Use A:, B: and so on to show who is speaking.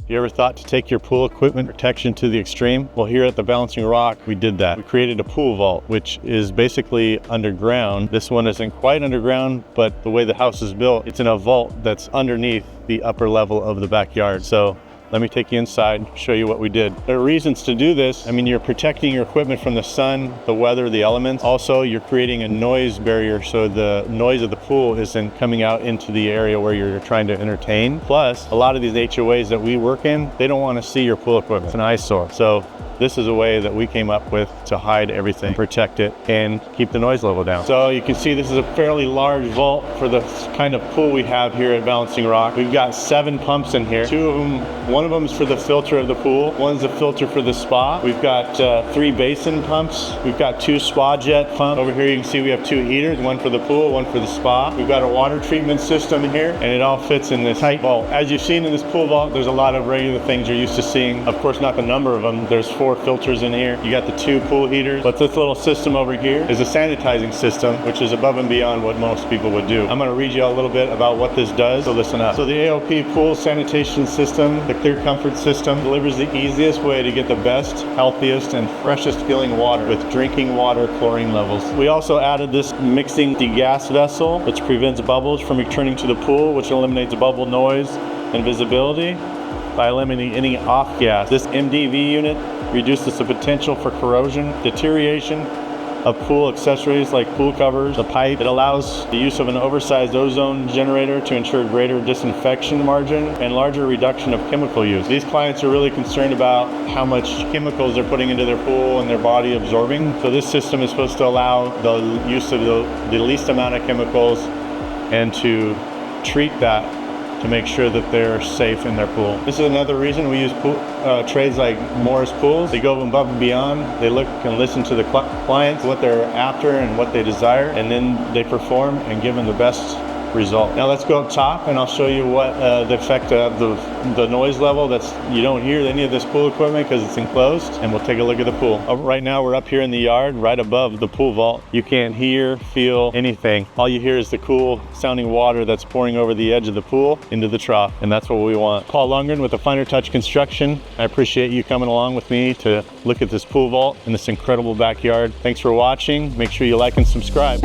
A: You ever thought to take your pool equipment protection to the extreme? Well, here at the Balancing Rock, we did that. We created a pool vault, which is basically underground. This one isn't quite underground, but the way the house is built, it's in a vault that's underneath the upper level of the backyard. So let me take you inside, show you what we did. There are reasons to do this. I mean, you're protecting your equipment from the sun, the weather, the elements. Also, you're creating a noise barrier so the noise of the pool isn't coming out into the area where you're trying to entertain. Plus, a lot of these HOAs that we work in, they don't want to see your pool equipment. It's an eyesore. So this is a way that we came up with to hide everything, protect it, and keep the noise level down. So you can see this is a fairly large vault for the kind of pool we have here at Balancing Rock. We've got 7 pumps in here. 2 of them, one of them is for the filter of the pool. One's the filter for the spa. We've got 3 basin pumps. We've got 2 spa jet pumps. Over here you can see we have 2 heaters, one for the pool, one for the spa. We've got a water treatment system here, and it all fits in this tight vault. As you've seen in this pool vault, there's a lot of regular things you're used to seeing. Of course, not the number of them. There's 4 filters in here. You got the 2 pool heaters, but this little system over here is a sanitizing system, which is above and beyond what most people would do. I'm going to read you a little bit about what this does, so listen up. So the ALP pool sanitation system, the Clear Comfort system, delivers the easiest way to get the best, healthiest, and freshest feeling water with drinking water chlorine levels. We also added this mixing degas vessel, which prevents bubbles from returning to the pool, which eliminates bubble noise and visibility by eliminating any off gas. This MDV unit reduces the potential for corrosion, deterioration of pool accessories like pool covers, the pipe. It allows the use of an oversized ozone generator to ensure greater disinfection margin and larger reduction of chemical use. These clients are really concerned about how much chemicals they're putting into their pool and their body absorbing. So this system is supposed to allow the use of the least amount of chemicals and to treat that to make sure that they're safe in their pool. This is another reason we use trades like Morris Pools. They go above and beyond. They look and listen to the clients, what they're after and what they desire, and then they perform and give them the best result. Now let's go up top and I'll show you what the effect of the noise level. That's, you don't hear any of this pool equipment because it's enclosed, and we'll take a look at the pool. Right now we're up here in the yard right above the pool vault. You can't hear, feel anything. All you hear is the cool sounding water that's pouring over the edge of the pool into the trough, and that's what we want. Paul Lundgren with the Finer Touch Construction. I appreciate you coming along with me to look at this pool vault in this incredible backyard. Thanks for watching. Make sure you like and subscribe.